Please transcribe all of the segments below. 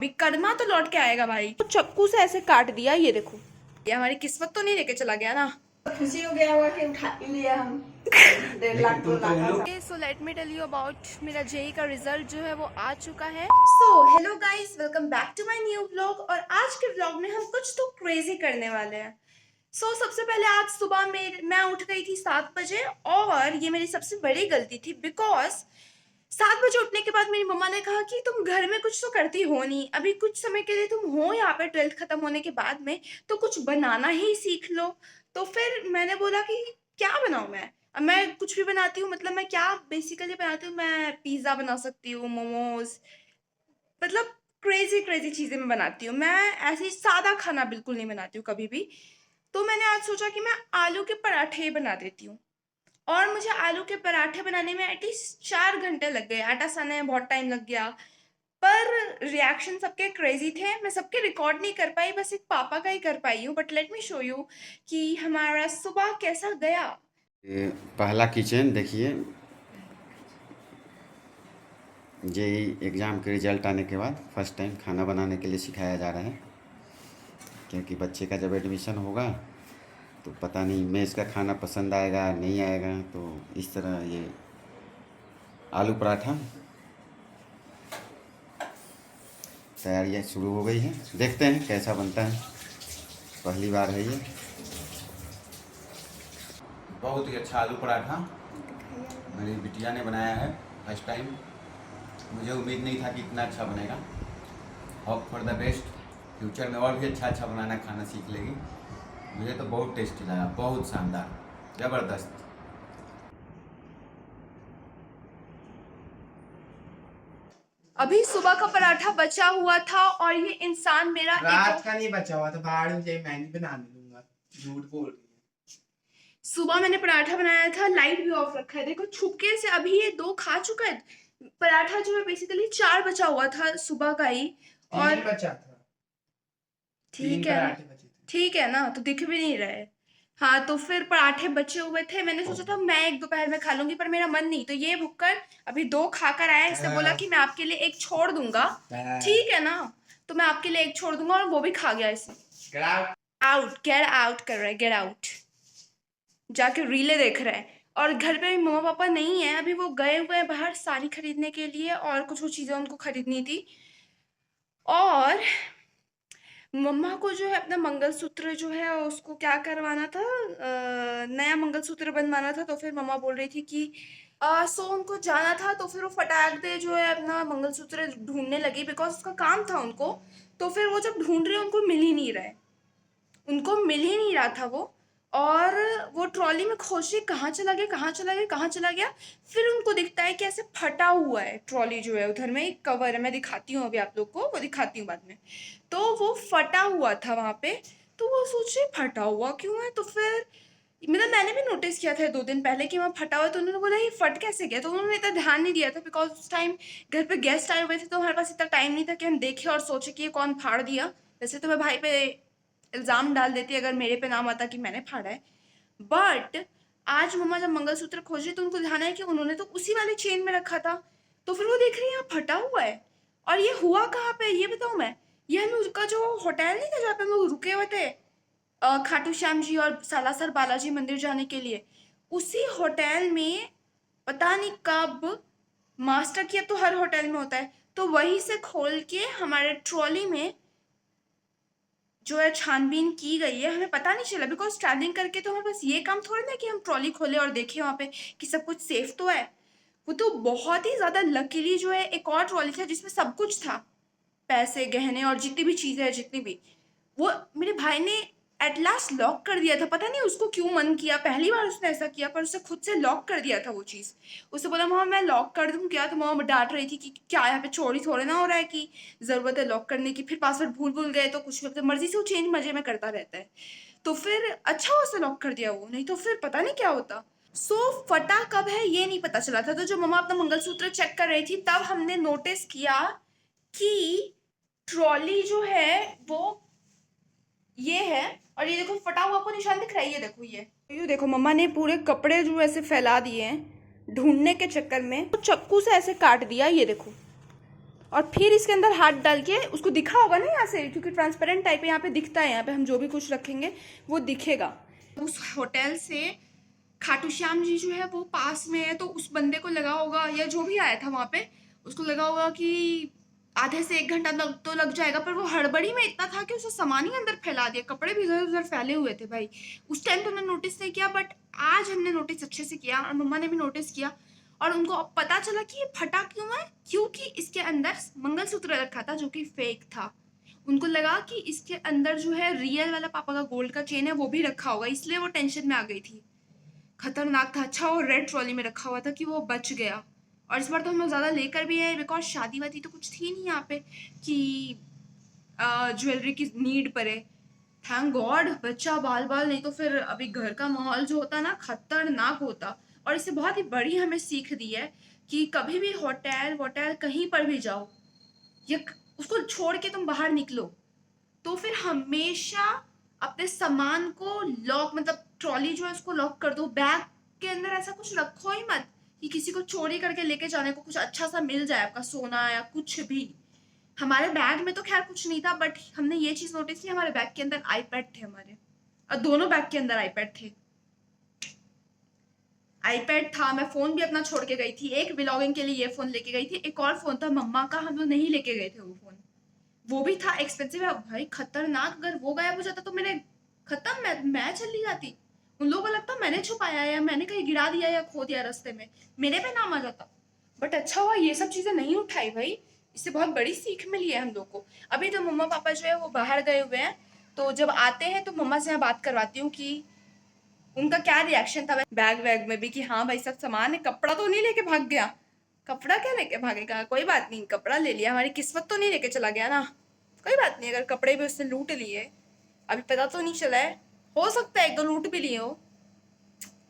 अभी कर्मा तो लौट के आएगा भाई। तो चक्कू से ऐसे काट दिया, ये देखो। ये हमारी किस्मत तो नहीं लेके चला गया ना। खुशी हो गया होगा कि उठा लिया हम 1.5 lakh 2 lakh. So let me tell you about मेरा जेई का रिजल्ट जो है वो आ चुका है। So hello guys, welcome back to my new vlog. और आज के व्लॉग में हम कुछ तो क्रेजी करने वाले हैं। सबसे पहले आज सुबह में मैं उठ गई थी 7 बजे, और ये मेरी सबसे बड़ी गलती थी बिकॉज 7 बजे उठने के बाद मेरी मम्मा ने कहा कि तुम घर में कुछ तो करती हो नहीं, अभी कुछ समय के लिए तुम हो यहाँ पे 12th खत्म होने के बाद में, तो कुछ बनाना ही सीख लो। तो फिर मैंने बोला कि क्या बनाऊं मैं। अब मैं कुछ भी बनाती हूँ, मतलब मैं क्या बेसिकली बनाती हूँ, मैं पिज्ज़ा बना सकती हूँ, मोमोज, मतलब क्रेजी क्रेजी चीज़ें मैं बनाती हूँ। मैं ऐसे सादा खाना बिल्कुल नहीं बनाती हूँ कभी भी। तो मैंने आज सोचा कि मैं आलू के पराठे ही बना देती हूँ। और मुझे आलू के पराठे बनाने में एटलीस्ट 4 घंटे लग गए। आटा सानने में बहुत टाइम लग गया, पर रिएक्शन सबके क्रेजी थे। मैं सबके रिकॉर्ड नहीं कर पाई, बस एक पापा का ही कर पाई हूँ। But let me show you कि हमारा सुबह कैसा गया। ये पहला किचन देखिए। जेई एग्ज़ाम के रिज़ल्ट आने के बाद फर्स्ट टाइम खाना बनाने के लिए सिखाया जा रहा है, क्योंकि बच्चे का जब एडमिशन होगा तो पता नहीं मेस का खाना पसंद आएगा नहीं आएगा। तो इस तरह ये आलू पराठा तैयारियाँ शुरू हो गई है। देखते हैं कैसा बनता है, पहली बार है ये। बहुत ही अच्छा आलू पराठा मेरी बिटिया ने बनाया है फर्स्ट टाइम। मुझे उम्मीद नहीं था कि इतना अच्छा बनेगा। Hope for the best, future में और भी अच्छा बनाना खाना सीख लेगी। मुझे तो बहुत टेस्टी लगा, बहुत शानदार, ज़बरदस्त। अभी सुबह का पराठा बचा हुआ था, और ये इंसान मेरा रात का नहीं बचा हुआ था, बाहर में जाके मैं नहीं बना लूंगा। झूठ बोल रही है। सुबह मैंने पराठा बनाया था, लाइट भी ऑफ रखा है, देखो छुपके से। अभी ये 2 खा चुका है। पराठा जो है बेसिकली 4 बचा हुआ था सुबह का ही। और 3 बचा था। ठीक 3 है, पराठे बचे थे। ठीक है ना, तो दिख भी नहीं रहे। हाँ, तो फिर पराठे बचे हुए थे। मैंने सोचा था मैं एक दोपहर में खा लूंगी, पर मेरा मन नहीं। तो ये भुक्कड़ अभी 2 खाकर आया। इसने बोला कि मैं आपके लिए एक छोड़ दूंगा। ठीक है ना, तो मैं आपके लिए एक छोड़ दूंगा, और वो भी खा गया इसे। गेट आउट कर रहा है, गेट आउट। जाके रीले देख रहा है। और घर पे भी मम्मा पापा नहीं है, अभी वो गए हुए हैं बाहर साड़ी खरीदने के लिए, और कुछ चीजें उनको खरीदनी थी। और मम्मा को जो है अपना मंगलसूत्र जो है उसको क्या करवाना था, नया मंगलसूत्र बनवाना था। तो फिर मम्मा बोल रही थी कि उनको जाना था, तो फिर वो फटाक दे जो है अपना मंगलसूत्र ढूंढने लगी, बिकॉज उसका काम था उनको। तो फिर वो जब ढूंढ रहे उनको मिल ही नहीं रहा, उनको मिल ही नहीं रहा था वो। और वो ट्रॉली में खोज रही, कहाँ चला गया, कहाँ चला गया, कहाँ चला गया। फिर उनको दिखता है कि ऐसे फटा हुआ है ट्रॉली जो है, उधर में एक कवर है, मैं दिखाती हूँ अभी आप लोग को, वो दिखाती हूँ बाद में। तो वो फटा हुआ था वहाँ पे। तो वो सोच रही फटा हुआ क्यों है। तो फिर मतलब मैंने भी नोटिस किया था 2 दिन पहले कि वहाँ फटा हुआ है। तो उन्होंने बोला ये फट कैसे गया। तो उन्होंने इतना ध्यान नहीं दिया था, बिकॉज उस टाइम घर पे गेस्ट आए हुए थे, तो हमारे पास इतना टाइम नहीं था कि हम देखें और सोचे कि ये कौन फाड़ दिया। वैसे तो मैं भाई पे इल्ज़ाम डाल देती अगर मेरे पे नाम आता कि मैंने फाड़ा है। बट आज मम्मा जब मंगलसूत्र खोज रही तो उनको ध्यान आया कि उन्होंने तो उसी वाले चेन में रखा था। तो फिर वो देख रही है यहाँ फटा हुआ है। और ये हुआ कहाँ पे ये बताऊँ मैं। ये हम उसका जो होटल नहीं था जहाँ पे हम लोग रुके हुए थे, खाटू श्याम जी और सालासर बालाजी मंदिर जाने के लिए, उसी होटल में पता नहीं कब मास्टर की, अब तो हर होटल में होता है, तो वहीं से खोल के हमारे ट्रॉली में जो है छानबीन की गई है। हमें पता नहीं चला, बिकॉज ट्रैवलिंग करके तो हमें बस ये काम थोड़ी ना कि हम ट्रॉली खोले और देखें वहाँ पे कि सब कुछ सेफ तो है। वो तो बहुत ही ज़्यादा लकीली जो है एक और ट्रॉली था जिसमें सब कुछ था, पैसे गहने और जितनी भी चीज़ें हैं, जितनी भी। वो मेरे भाई ने एट लास्ट लॉक कर दिया था, पता नहीं उसको क्यों मन किया, पहली बार उसने ऐसा किया, पर उसने खुद से लॉक कर दिया था वो चीज़। उससे बोला मम्मा मैं लॉक कर दूँ क्या। तो मम्मा डांट रही थी कि क्या यहाँ पे चोरी थोड़े ना हो रहा है कि ज़रूरत है लॉक करने की। फिर पासवर्ड भूल गए तो कुछ भी अपनी मर्जी से वो चेंज मजे में करता रहता है। तो फिर अच्छा हुआ उसने लॉक कर दिया वो, नहीं तो फिर पता नहीं क्या होता। फटा कब है ये नहीं पता चला था। तो जब मम्मा अपना मंगलसूत्र चेक कर रही थी तब हमने नोटिस किया कि ट्रॉली जो है वो ये है। और ये देखो फटा हुआ आपको निशान दिख रहा है, ये देखो, ये देखो मम्मा ने पूरे कपड़े जो ऐसे फैला दिए हैं ढूंढने के चक्कर में, तो चक्कू से ऐसे काट दिया, ये देखो। और फिर इसके अंदर हाथ डाल के उसको दिखा होगा ना यहाँ से, क्योंकि ट्रांसपेरेंट टाइप है, यहाँ पे दिखता है, यहाँ पे हम जो भी कुछ रखेंगे वो दिखेगा। उस होटल से खाटू श्याम जी जो है वो पास में है, तो उस बंदे को लगा होगा, या जो भी आया था वहाँ पे उसको लगा होगा कि आधे से 1 घंटा तो लग जाएगा, पर वो हड़बड़ी में इतना था कि उसने सामान ही अंदर फैला दिया, कपड़े भी इधर उधर फैले हुए थे भाई। उस टाइम तो हमने नोटिस नहीं किया, बट आज हमने नोटिस अच्छे से किया और मम्मा ने भी नोटिस किया, और उनको अब पता चला कि ये फटा क्यों है, क्योंकि इसके अंदर मंगलसूत्र रखा था जो कि फेक था। उनको लगा कि इसके अंदर जो है रियल वाला पापा का गोल्ड का चेन है वो भी रखा होगा, इसलिए वो टेंशन में आ गई थी। खतरनाक था। अच्छा वो रेड ट्रॉली में रखा हुआ था कि वो बच गया। और इस बार तो हम लोग ज़्यादा लेकर भी आए, बिकॉज शादी वादी तो कुछ थी नहीं यहाँ पे कि ज्वेलरी की नीड पड़े। थैंक गॉड बच्चा बाल बाल, नहीं तो फिर अभी घर का माहौल जो होता ना खतरनाक होता। और इससे बहुत ही बड़ी हमें सीख दी है कि कभी भी होटल वोटल कहीं पर भी जाओ या उसको छोड़ के तुम बाहर निकलो तो फिर हमेशा अपने सामान को लॉक, मतलब ट्रॉली जो है उसको लॉक कर दो। बैग के अंदर ऐसा कुछ रखो ही मत कि किसी को चोरी करके लेके जाने को कुछ अच्छा सा मिल जाए, आपका सोना या कुछ भी। हमारे बैग में तो खैर कुछ नहीं था, बट हमने ये चीज नोटिस की, हमारे बैग के अंदर आईपैड थे हमारे, और दोनों बैग के अंदर आईपैड थे। आईपैड था, मैं फोन भी अपना छोड़ के गई थी, एक व्लॉगिंग के लिए ये फोन लेके गई थी, एक और फोन था मम्मा का, हम लोग नहीं लेके गए थे वो फोन, वो भी था एक्सपेंसिव है भाई, खतरनाक। अगर वो गायब हो जाता तो मैंने खत्म, मैं चली जाती। उन लोगों को लगता मैंने छुपाया या मैंने कहीं गिरा दिया या खो दिया रास्ते में, मेरे पे नाम आ जाता। बट अच्छा हुआ ये सब चीजें नहीं उठाई भाई, इससे बहुत बड़ी सीख मिली है हम लोग को। अभी तो मम्मा पापा जो है वो बाहर गए हुए हैं, तो जब आते हैं तो मम्मा से मैं बात करवाती हूँ कि उनका क्या रिएक्शन था बैग वैग में भी, कि हाँ भाई सब सामान है, कपड़ा तो नहीं लेके भाग गया। कपड़ा क्या लेके भागेगा, कोई बात नहीं, कपड़ा ले लिया, हमारी किस्मत तो नहीं लेके चला गया ना, कोई बात नहीं। अगर कपड़े भी उसने लूट लिए, अभी पता तो नहीं चला है, हो सकता है 1-2 लूट भी लिए हो,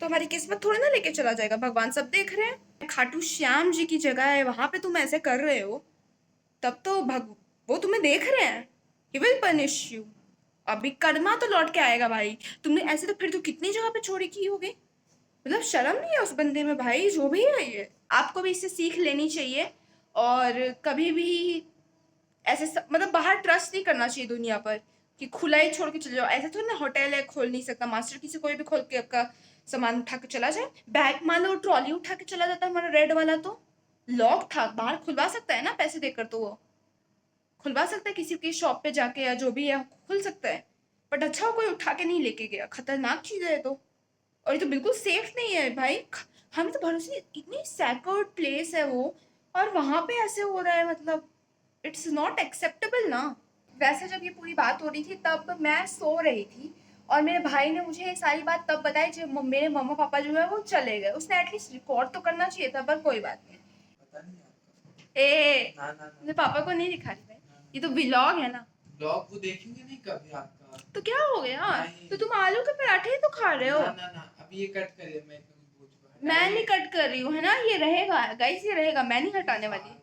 तो हमारी किस्मत थोड़ी ना लेके चला जाएगा, भगवान सब देख रहे हैं। खाटू श्याम जी की जगह है, वहां पे तुम ऐसे कर रहे हो, तब तो वो तुम्हें देख रहे हैं, ही विल पनिश यू। अभी कर्मा तो लौट के आएगा भाई। तुमने ऐसे तो फिर तो कितनी जगह पे चोरी की होगी, मतलब शर्म नहीं है उस बंदे में भाई, जो भी है ये। आपको भी इससे सीख लेनी चाहिए, और कभी भी ऐसे मतलब बाहर ट्रस्ट नहीं करना चाहिए दुनिया पर कि खुला ही छोड़ के चले जाओ। ऐसे थोड़ी ना होटल है खोल नहीं सकता मास्टर, किसी कोई भी खोल के आपका सामान उठा के चला जाए। बैग मान लो ट्रॉली उठा के चला जाता हमारा रेड वाला, तो लॉक था, बाहर खुलवा सकता है ना पैसे देकर, तो वो खुलवा सकता है किसी की शॉप पे जाके, या जो भी है खुल सकता है। बट अच्छा कोई उठा के नहीं लेके गया, खतरनाक चीज है तो। और ये तो बिल्कुल सेफ नहीं है भाई, हमें तो भरोसे, इतनी सैक्योर्ड प्लेस है वो, और वहां पे ऐसे हो रहा है, मतलब इट्स नॉट एक्सेप्टेबल ना। वैसे जब ये पूरी बात हो रही थी तब मैं सो रही थी, और मेरे भाई ने मुझे ये सारी बात तब बताई जब मेरे मम्मा पापा जो है वो चले गए। उसने एटलीस्ट रिकॉर्ड तो करना चाहिए था, पर कोई बात नहीं। पता नहीं आपका। ए ना ना मुझे पापा को नहीं दिखा रही भाई, ये तो व्लॉग है ना। ब्लॉग वो देखेंगे नहीं कभी आपका। तो क्या हो गया, नहीं। तो तुम आलू के पराठे ही तो खा रहे हो। ना ना ना अभी ये कट करिए, मैं इतना कुछ मैं नहीं कट कर रही हूँ, है ना, ये रहेगा गाइस, ये रहेगा, मैं नहीं हटाने वाली।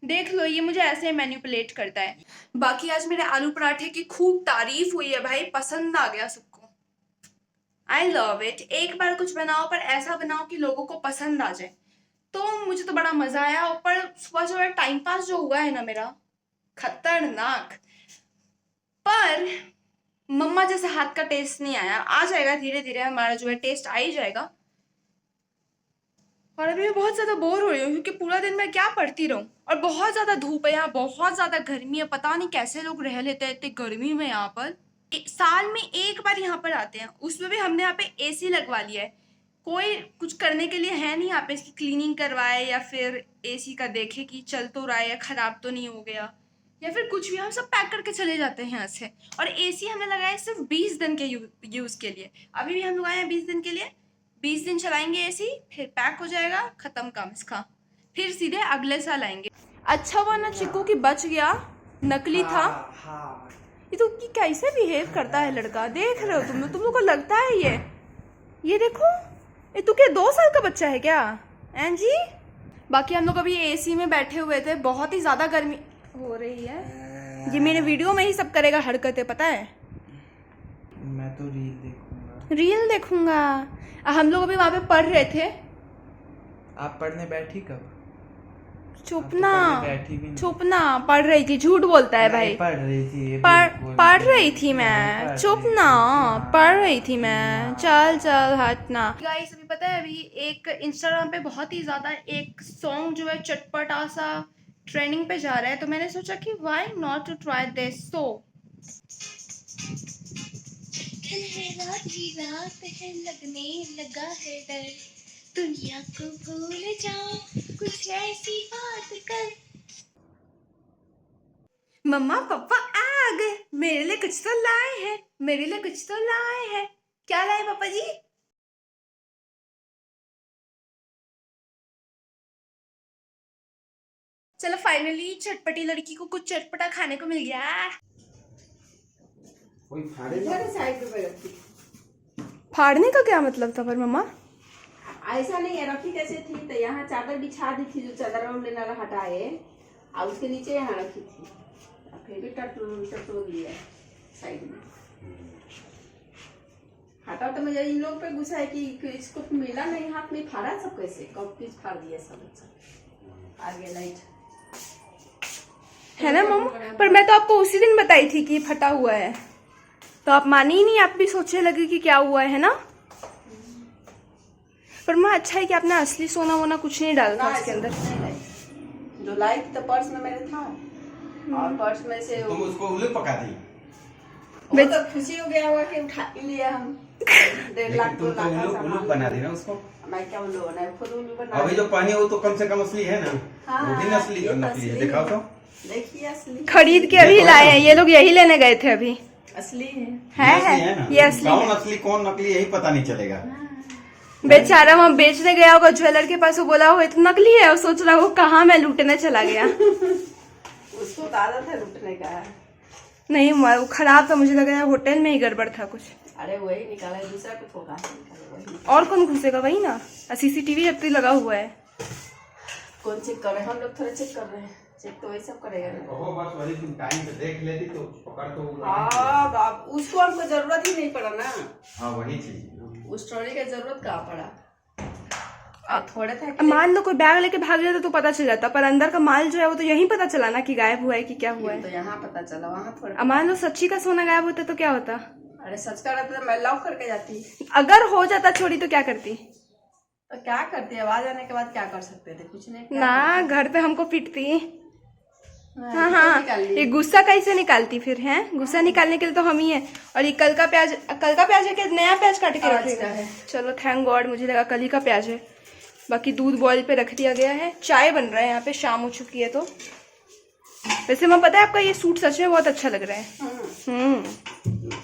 देख लो, ये मुझे ऐसे मैनिपुलेट करता है। बाकी आज मेरे आलू पराठे की खूब तारीफ हुई है भाई, पसंद आ गया सबको। I love it. एक बार कुछ बनाओ पर ऐसा बनाओ कि लोगों को पसंद आ जाए, तो मुझे तो बड़ा मजा आया। ऊपर सुबह जो है टाइम पास जो हुआ है ना मेरा, खतरनाक। पर मम्मा जैसे हाथ का टेस्ट नहीं आया, आ जाएगा धीरे धीरे, हमारा जो है टेस्ट आ ही जाएगा। और अभी मैं बहुत ज्यादा बोर हो रही हूँ, क्योंकि पूरा दिन मैं क्या पढ़ती रहूँ, और बहुत ज्यादा धूप है यहाँ, बहुत ज्यादा गर्मी है, पता नहीं कैसे लोग रह लेते हैं इतनी गर्मी में यहाँ पर। साल में एक बार यहाँ पर आते हैं, उसमें भी हमने यहाँ पे एसी लगवा लिया है। कोई कुछ करने के लिए है नहीं यहाँ पे, इसकी क्लीनिंग करवाए या फिर एसी का देखे कि चल तो रहा है या खराब तो नहीं हो गया, या फिर कुछ भी। हम सब पैक करके चले जाते हैं यहाँ से। और एसी हमने लगाया सिर्फ 20 दिन के यूज के लिए। अभी भी हम लोग आए हैं 20 दिन के लिए, 20 दिन चलाएंगे एसी, फिर पैक हो जाएगा, खत्म काम इसका, फिर सीधे अगले साल आएंगे। अच्छा हुआ ना चिक्कू की बच गया, नकली था। हाँ ये तो कि कैसे बिहेव करता है लड़का, देख रहे हो तुम लोग को लगता है ये देखो, ये तू क्या 2 साल का बच्चा है क्या एन जी। बाकी हम लोग अभी एसी में बैठे हुए थे, बहुत ही ज्यादा गर्मी हो रही है। ये मेरे वीडियो में ही सब करेगा हरकतें, पता है। मैं तो रील देखूंगा। हम लोग अभी वहां पे पढ़ रहे थे। आप पढ़ने बैठी कब? चुप अब तो ना, पहले बैठी भी नहीं। चुप ना, पढ़ रही थी, झूठ बोलता है भाई। नहीं पढ़ रही थी ये पढ़ रही थी मैं, चुप ना, पढ़ रही थी मैं, चल चल हट ना। गाइस अभी पता है, अभी एक इंस्टाग्राम पे बहुत ही ज्यादा एक सॉन्ग जो है चटपटा सा ट्रेंडिंग पे जा रहा है, तो मैंने सोचा कि why not to try this. So रात ही रात है, लगने लगा है डर, दुनिया को भूल जाओ, कुछ ऐसी बात कर। मम्मा पापा आ गए, मेरे लिए कुछ तो लाए हैं, मेरे लिए कुछ तो लाए हैं। क्या लाए पापा जी? चलो फाइनली चटपटी लड़की को कुछ चटपटा खाने को मिल गया। कोई फाड़े इधर साइड पे रखी। फाड़ने का क्या मतलब था पर मम्मा? ऐसा नहीं है, रखी कैसे थी तो यहाँ चादर बिछा दी थी, जो चादर और लेना हटाए और उसके नीचे यहाँ रखी थी, फिर भी टटो दिया साइड में। हटा तो मुझे इन लोग पे गुस्सा है कि इसको मिला नहीं, हाथ में फाड़ा सब कैसे, कब किस फाड़ दिया सब। अच्छा आगे लाइट है ना मम्मा? पर मैं तो आपको उसी दिन बताई थी कि फटा हुआ है, तो आप मानी ही नहीं, आप भी सोचने लगे कि क्या हुआ है ना। पर माँ अच्छा है कि आपने असली सोना वोना कुछ नहीं डाला था इसके अंदर। जो लाई थी तो पर्स में मेरे था, और पर्स में से तुम उसको उल्लू पका दी। वो तो खुशी हो गया होगा कि उठा ही लिया हम 1.5 लाख तुम 2 तो लाख का उल्लू सामान। बना दी ना उसको। मैं क्या उल्लू बना, खुद उल्लू बना। अभी जो पहनी हो तो कम से कम असली है ना। हाँ, वो भी नकली ये नकली है, असली दिखाओ तो। देखिए असली खरीद के अभी लाए हैं ये लोग, यही लेने गए थे अभी। असली है। है ये असली ना। ये असली कौन है। असली कौन नकली यही पता नहीं चलेगा। बेचारा वहाँ बेचने गया होगा ज्वेलर के पास, वो बोला हो तो नकली है, और सोच रहा हो कहाँ मैं लूटने चला गया। उसको तो आदत है लूटने का। नहीं वो खराब था, मुझे लग रहा है होटल में ही गड़बड़ था कुछ। अरे वही निकाला है, दूसरा कुछ होगा वही। और कौन घुसेगा? वही ना, सीसीटीवी जब तक लगा हुआ है। कौन चेक कर रहे हैं? हम लोग थोड़ा चेक कर रहे हैं, चेक तो वही सब करेगा ना। ओहो बस वही तुम टाइम पे देख लेती तो पकड़ तो हाँ बाप, उसको हमको जरूरत ही नहीं पड़ा ना, हाँ वही चीज। उस ट्रॉली का जरूरत कहाँ पड़ा। थोड़े था कि मान लो कोई बैग लेके भाग जाता तो पता चल जाता, पर अंदर का माल जो है वो तो यहीं पता चला ना कि गायब हुआ है कि क्या हुआ तो है। यहाँ पता चला, वहाँ थोड़ा। अब मान लो सच्ची का सोना गायब होता तो क्या होता? अरे सच का रहता तो मैं लॉक करके जाती। अगर हो जाता छोड़ी तो क्या करती? तो क्या करती, आवाज आने के बाद क्या कर सकते थे? कुछ नहीं। ना घर पे हमको पीटती। हाँ तो हाँ, निकाल ली। ये गुस्सा कैसे निकालती फिर है? गुस्सा निकालने के लिए तो हम ही है। और ये कल का प्याज है कि नया प्याज काट के आज रखे का है। चलो थैंक गॉड, मुझे लगा कल ही का प्याज है। बाकी दूध बॉईल पे रख दिया गया है, चाय बन रहा है यहाँ पे, शाम हो चुकी है। तो वैसे मैं पता है आपका ये सूट सच में बहुत अच्छा लग रहा है।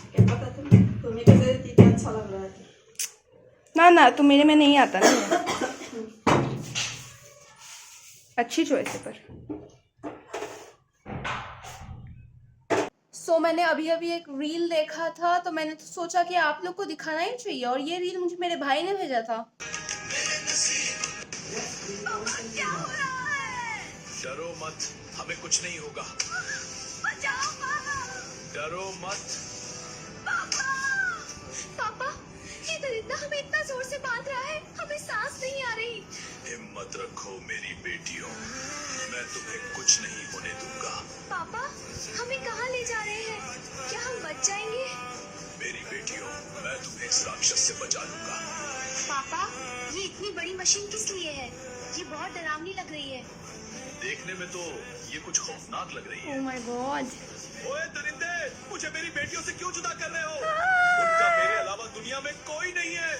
क्या पता तुम्हें कैसे इतना अच्छा लग रहा है। ना ना, तो मेरे में नहीं आता ना। अच्छी चॉइस है पर। सो मैंने अभी अभी एक रील देखा था, तो मैंने तो सोचा कि आप लोग को दिखाना ही चाहिए, और ये रील मुझे मेरे भाई ने भेजा था। डरो मत, हमें कुछ नहीं होगा। डरो मत। पापा, ये दरिंदा हमें इतना जोर से बांध रहा है, हमें सांस नहीं आ रही। हिम्मत रखो मेरी बेटियों, मैं तुम्हें कुछ नहीं होने दूंगा। पापा, हमें कहाँ ले जा रहे हैं? क्या हम बच जाएंगे? मेरी बेटियों, मैं तुम्हें इस राक्षस से बचा लूंगा। पापा, ये इतनी बड़ी मशीन किस लिए है? ये बहुत डरावनी लग रही है। देखने में तो ये कुछ खौफनाक लग रही है। Oh my God. ओए दरिंदे, मुझे मेरी बेटियों से क्यों जुदा कर रहे हो? उनका मेरे अलावा दुनिया में कोई नहीं है।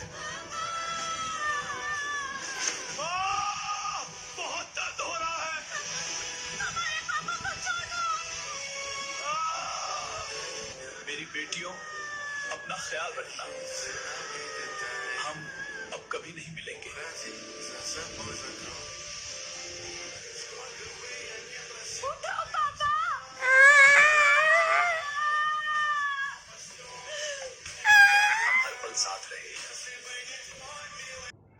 बहुत दर्द हो रहा है। हमारे पापा को छोड़ो। मेरी बेटियों, अपना ख्याल रखना। हम अब कभी नहीं मिलेंगे। उठो पापा। हम हर पल साथ रहे।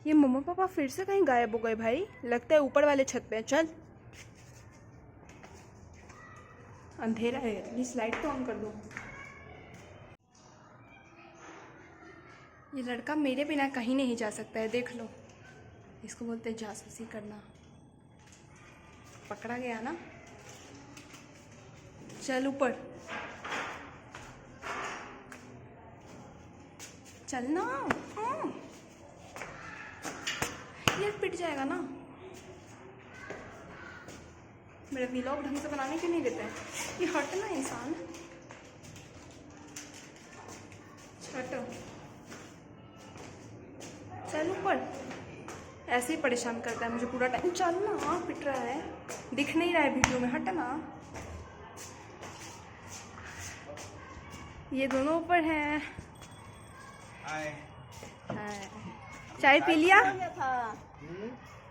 ये मम्मा पापा फिर से कहीं गायब हो गए भाई, लगता है ऊपर वाले छत पे हैं। चल अंधेरा है, प्लीज लाइट तो ऑन कर दो। ये लड़का मेरे बिना कहीं नहीं जा सकता है, देख लो। इसको बोलते हैं जासूसी करना। पकड़ा गया ना। चल ऊपर चलना। ये पिट जाएगा ना। मेरा व्लॉग ढंग से बनाने क्यों नहीं देते हैं? ये हट ना इंसान। हटो, चल ऊपर। ऐसे ही परेशान करता है मुझे पूरा टाइम। चल ना, पिट रहा है, दिख नहीं रहा है वीडियो में। हट ना। ये दोनों ऊपर हैं। हाय। चाय पी लिया? था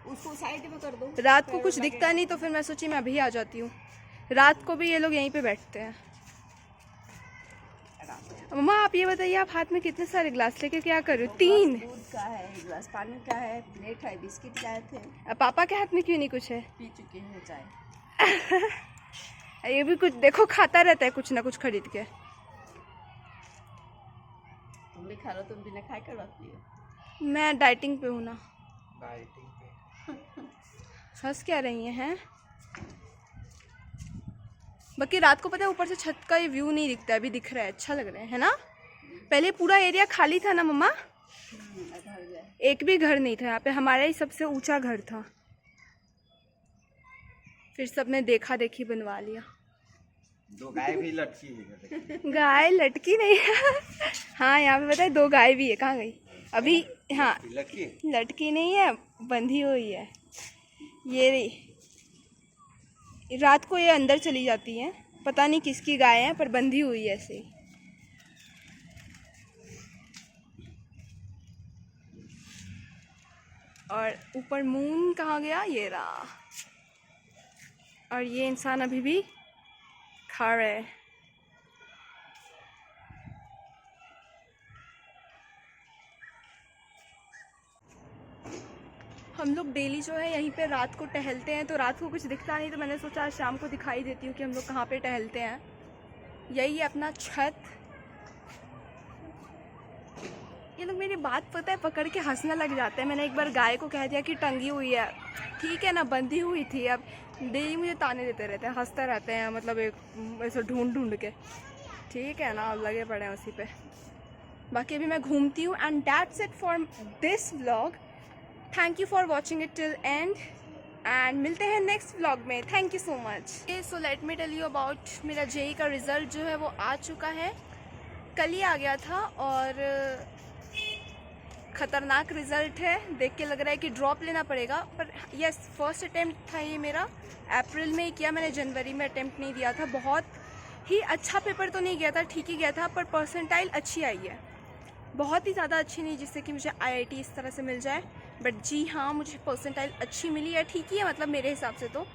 उसको साइड में कर दो। रात को कुछ दिखता नहीं तो फिर मैं सोची मैं अभी आ जाती हूँ। रात को भी ये लोग यहीं पे बैठते हैं। मम्मा आप ये बताइए, आप हाथ में कितने सारे ग्लास लेके क्या कर रहे हो? 3 दूध का है, एक गिलास पानी का है, प्लेट है, बिस्किट लाए थे। अब पापा के हाथ में क्यों नहीं कुछ है? पी चुके हैं चाय। ये भी कुछ देखो खाता रहता है कुछ ना कुछ खरीद के। तुम भी खा लो, तुम बिना खाए कर रखती हो। मैं डाइटिंग पे हूँ ना। डाइटिंग पे। हंस क्या रही हैं? बाकी रात को पता है ऊपर से छत का ये व्यू नहीं दिखता है, अभी दिख रहा है, अच्छा लग रहा है ना? पहले पूरा एरिया खाली था ना मम्मा, एक भी घर नहीं था यहाँ पे। हमारा ही सबसे ऊंचा घर था, फिर सबने देखा देखी बनवा लिया। 2 गाय भी लटकी है। गाय लटकी नहीं है। हाँ यहाँ पे पता है 2 गाय भी है। कहाँ गई अभी? हाँ लटकी नहीं है, बंधी हुई है। ये रही। रात को ये अंदर चली जाती हैं, पता नहीं किसकी गाय है पर बंधी हुई है ऐसे ही। और ऊपर मून कहाँ गया? ये रहा। और ये इंसान अभी भी खा रहा है। हम लोग डेली जो है यहीं पे रात को टहलते हैं, तो रात को कुछ दिखता नहीं तो मैंने सोचा आज शाम को दिखाई देती हूँ कि हम लोग कहाँ पे टहलते हैं। यही है अपना छत। ये लोग मेरी बात पता है पकड़ के हंसने लग जाते हैं। मैंने एक बार गाय को कह दिया कि टंगी हुई है, ठीक है ना, बंधी हुई थी। अब डेली मुझे ताने देते रहते हैं, हंसते रहते हैं, मतलब एक ऐसे ढूंढ ढूंढ के। ठीक है ना, लगे पड़े हैं उसी पे। बाकी अभी मैं घूमती हूँ। And that's it for this vlog. Thank you for watching it till end and मिलते हैं नेक्स्ट व्लॉग में। Thank you so much. So let me tell you about मेरा जेई का रिज़ल्ट जो है वो आ चुका है। कल ही आ गया था और ख़तरनाक रिज़ल्ट है। देख के लग रहा है कि ड्रॉप लेना पड़ेगा, पर यस फर्स्ट अटैम्प्ट था ये मेरा। अप्रैल में ही किया मैंने, जनवरी में अटैम्प्ट नहीं दिया था। बहुत ही अच्छा पेपर तो नहीं गया था, ठीक ही गया था, पर परसेंटाइल अच्छी आई है। बहुत ही ज़्यादा अच्छी नहीं जिससे कि मुझे IIT इस तरह से मिल जाए, बट जी हाँ मुझे परसेंटाइल अच्छी मिली है। ठीक ही है, मतलब मेरे हिसाब से तो